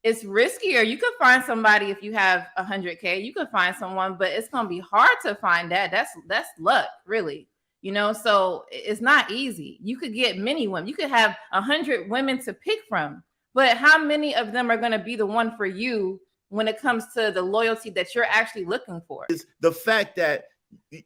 it's riskier. You could find somebody if you have 100K. You could find someone, but it's gonna be hard to find that. That's luck, really. So it's not easy. You could get many women. You could have 100 women to pick from, but how many of them are gonna be the one for you when it comes to the loyalty that you're actually looking for? Is the fact that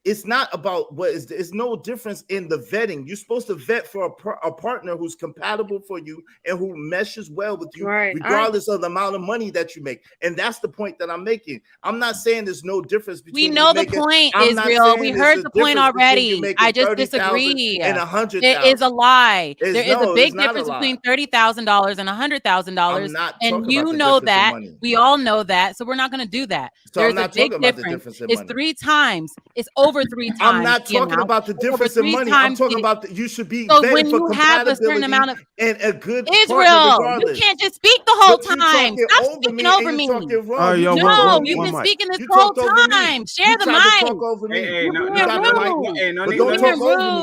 it's not about what is. It's no difference in the vetting. You're supposed to vet for a partner who's compatible for you and who meshes well with you, regardless of the amount of money that you make. And that's the point that I'm making. I'm not saying there's no difference between. We know the point, Israel. We heard the point already. I just disagree. And 100,000. It is a lie. There is a big difference between $30,000 and $100,000, and you know that. We all know that. So we're not going to do that. So There's a big difference. It's 3 times. It's over 3 times. I'm not talking about the difference in money. I'm talking about you should be vetted for compatibility and a good Israel. You can't just speak the whole time. Stop speaking over me. No, you've been speaking this whole time. Share the mic. Hey, don't talk over me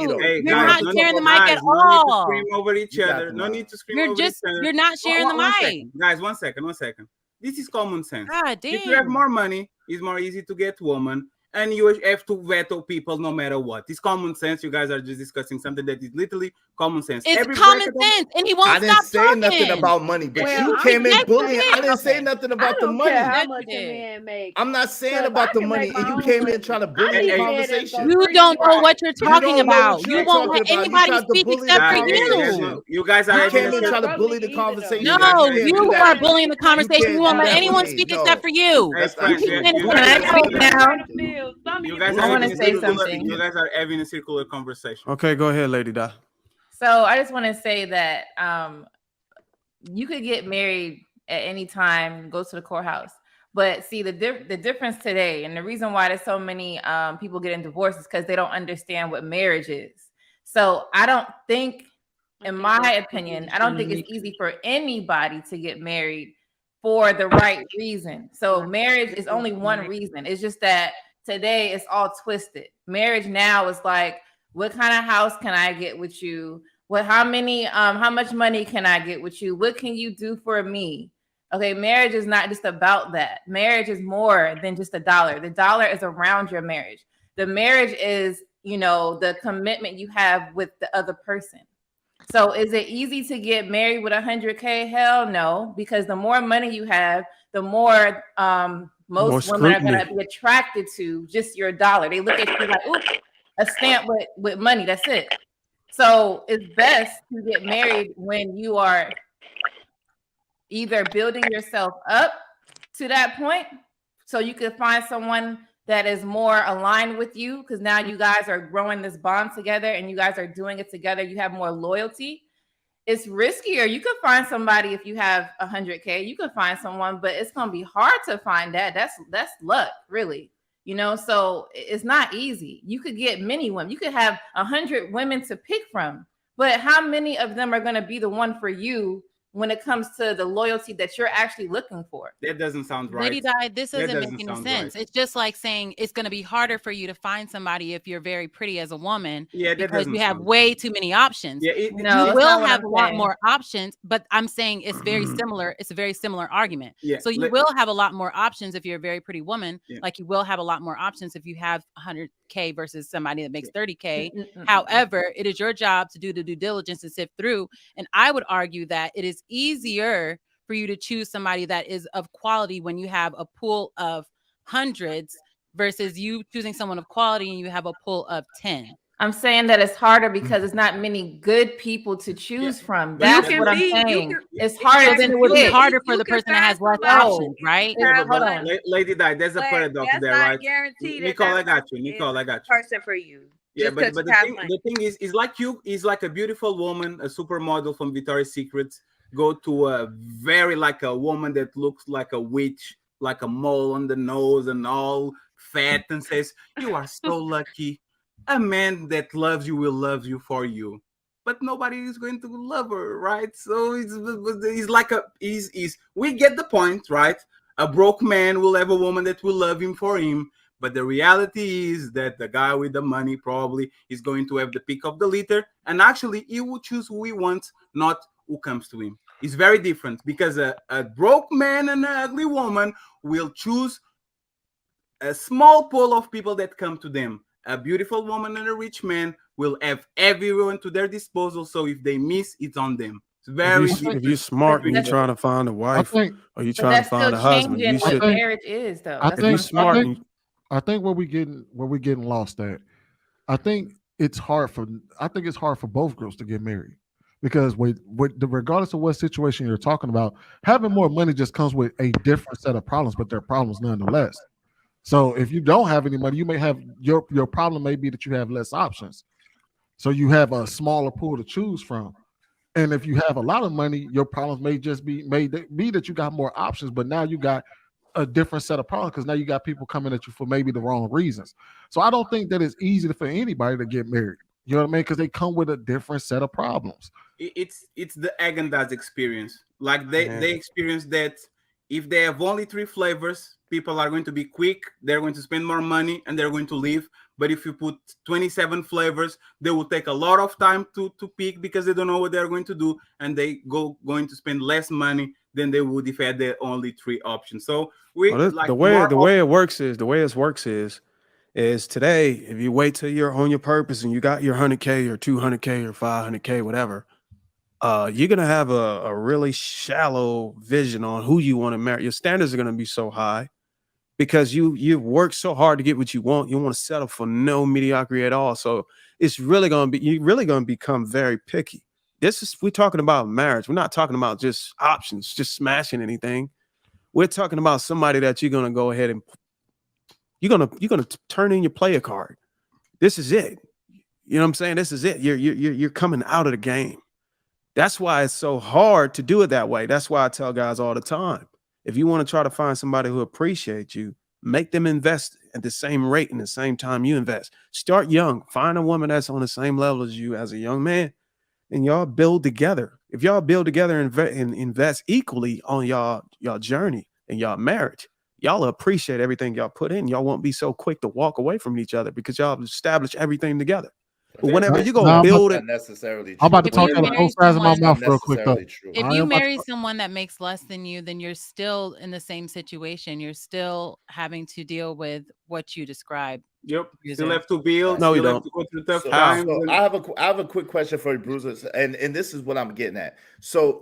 though. You're not sharing the mic at all. Scream over each other. No need to scream over each other. You're not sharing the mic. Guys, one second. This is common sense. God damn. If you have more money, it's more easy to get woman. And you have to veto people no matter what. It's common sense. You guys are just discussing something that is literally common sense. It's common sense, and he won't stop talking. I didn't say nothing about money, but you came in bullying. I didn't say nothing about the money. How much a man makes. I'm not saying about the money, and you came in trying to bully the conversation. You don't know what you're talking about. You won't let anybody speak except for you. You guys are came in trying to bully the conversation. No, you are bullying the conversation. You won't let anyone speak except for you. You guys I want to say something. You guys are having a circular conversation. Okay, go ahead, Lady Di. So I just want to say that you could get married at any time, go to the courthouse. But see, the difference today, and the reason why there's so many people getting divorced is because they don't understand what marriage is. So I don't think, in my opinion, I don't think it's easy for anybody to get married for the right reason. So marriage is only one reason. It's just that today it's all twisted. Marriage now is like, what kind of house can I get with you? How much money can I get with you? What can you do for me? Okay, marriage is not just about that. Marriage is more than just a dollar. The dollar is around your marriage. The marriage is, the commitment you have with the other person. So is it easy to get married with 100K? Hell no, because the more money you have, the more most women are going to be attracted to just your dollar. They look at you like, ooh, a stamp with money. That's it. So it's best to get married when you are either building yourself up to that point so you can find someone that is more aligned with you, because now you guys are growing this bond together and you guys are doing it together. You have more loyalty. It's riskier. You could find somebody if you have 100K. You could find someone, but it's going to be hard to find that. That's luck, really. So it's not easy. You could get many women. You could have 100 women to pick from, but how many of them are going to be the one for you when it comes to the loyalty that you're actually looking for? That doesn't sound right. Lady Di, this doesn't make any sense. Right. It's just like saying it's going to be harder for you to find somebody if you're very pretty as a woman, because you have way too many options. Yeah, you will have a lot more options, but I'm saying it's very similar. It's a very similar argument. Yeah, so you will have a lot more options if you're a very pretty woman, like you will have a lot more options if you have 100K versus somebody that makes 30K. However, it is your job to do the due diligence and sift through. And I would argue that it is easier for you to choose somebody that is of quality when you have a pool of hundreds versus you choosing someone of quality and you have a pool of 10. I'm saying that it's harder because it's not many good people to choose from. That's what I'm saying. It's harder. Then it would be harder for the person that has less options, right? Hold on. Lady Di, there's a paradox there, right? Nicole, I got you. Person for you. Yeah, but the thing is like a beautiful woman, a supermodel from Victoria's Secret, go to a very like a woman that looks like a witch, like a mole on the nose and all fat, and says, "You are so lucky. A man that loves you will love you for you." But nobody is going to love her, right? So it's like we get the point, right? A broke man will have a woman that will love him for him. But the reality is that the guy with the money probably is going to have the pick of the litter, and actually he will choose who he wants, not who comes to him. It's very different because a broke man and an ugly woman will choose a small pool of people that come to them. A beautiful woman and a rich man will have everyone to their disposal. So if they miss, it's on them. It's very if you're smart and you're trying to find a wife or you're trying to find a husband, you should. What marriage is, though. I think where we getting lost at. I think it's hard for both girls to get married. Because regardless of what situation you're talking about, having more money just comes with a different set of problems, but they're problems nonetheless. So if you don't have any money, you may have your problem may be that you have less options. So you have a smaller pool to choose from. And if you have a lot of money, your problems may just be that you got more options, but now you got a different set of problems because now you got people coming at you for maybe the wrong reasons. So I don't think that it's easy for anybody to get married. You know what I mean? Because they come with a different set of problems. It's the Häagen-Dazs experience. Like they experience that if they have only 3 flavors, people are going to be quick, they're going to spend more money, and they're going to leave. But if you put 27 flavors, they will take a lot of time to pick because they don't know what they're going to do, and they going to spend less money than they would if they had only 3 options. So the way it works is today, if you wait till you're on your purpose and you got your 100K or 200K or 500K, whatever, you're going to have a really shallow vision on who you want to marry. Your standards are going to be so high because you've worked so hard to get what you want. You want to settle for no mediocrity at all. So you're really going to become very picky. We're talking about marriage. We're not talking about just options, just smashing anything. We're talking about somebody that you're going to go ahead and you're gonna turn in your player card. This is it. You know what I'm saying? This is it. You're coming out of the game. That's why it's so hard to do it that way. That's why I tell guys all the time, if you want to try to find somebody who appreciates you, make them invest at the same rate and the same time you invest. Start young. Find a woman that's on the same level as you as a young man, and y'all build together. If y'all build together and invest equally on y'all journey and y'all marriage, y'all appreciate everything y'all put in. Y'all won't be so quick to walk away from each other because y'all have established everything together. But whenever you go build it, necessarily true. I'm about to talk out of both sides of my mouth real quick though. If you marry someone that makes less than you, then you're still in the same situation. You're still having to deal with what you described. Yep. You still have to build. No, you don't. Have to go through tough times. So I have a quick question for you, Bruce, and this is what I'm getting at. So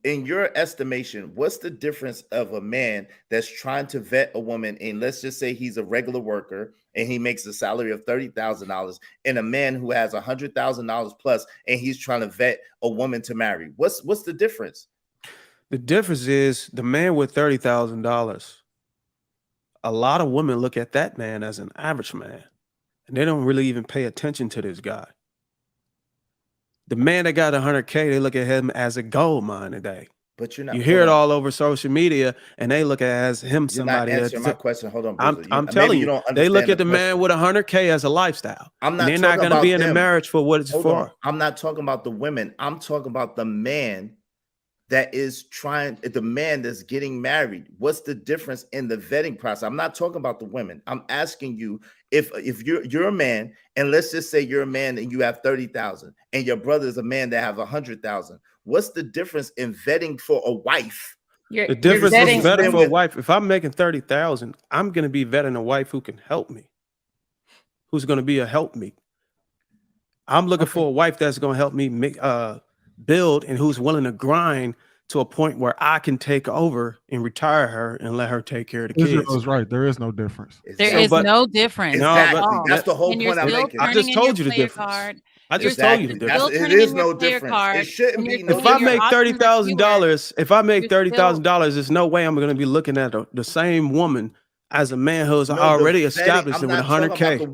in your estimation, what's the difference of a man that's trying to vet a woman, and let's just say he's a regular worker and he makes a salary of $30,000, and a man who has $100,000 plus and he's trying to vet a woman to marry? What's the difference? The difference is the man with $30,000. A lot of women look at that man as an average man, and they don't really even pay attention to this guy. The man that got 100K, they look at him as a gold mine today. But you're not. You hear it all over social media, and they look at as him somebody. You're not answering my question. Hold on, I'm telling you, they look at the man with 100K as a lifestyle. They're not going to be in a marriage for what it's for. I'm not talking about the women. I'm talking about the man that is the man that's getting married. What's the difference in the vetting process? I'm not talking about the women. I'm asking you if you're a man, and let's just say you're a man and you have 30,000, and your brother is a man that have 100,000. What's the difference in vetting for a wife? The difference is vetting for a wife. If I'm making 30,000, I'm going to be vetting a wife who can help me, who's going to be a helpmeet. I'm looking for a wife that's going to help me make build and who's willing to grind to a point where I can take over and retire her and let her take care of the kids. Israel is right. There is no difference. There is no difference. Exactly. That's the whole point I'm making. I just told you the difference. I just told you the difference. It is no difference. It shouldn't be. If I make $30,000, there's no way I'm going to be looking at the same woman as a man who's already established with 100K.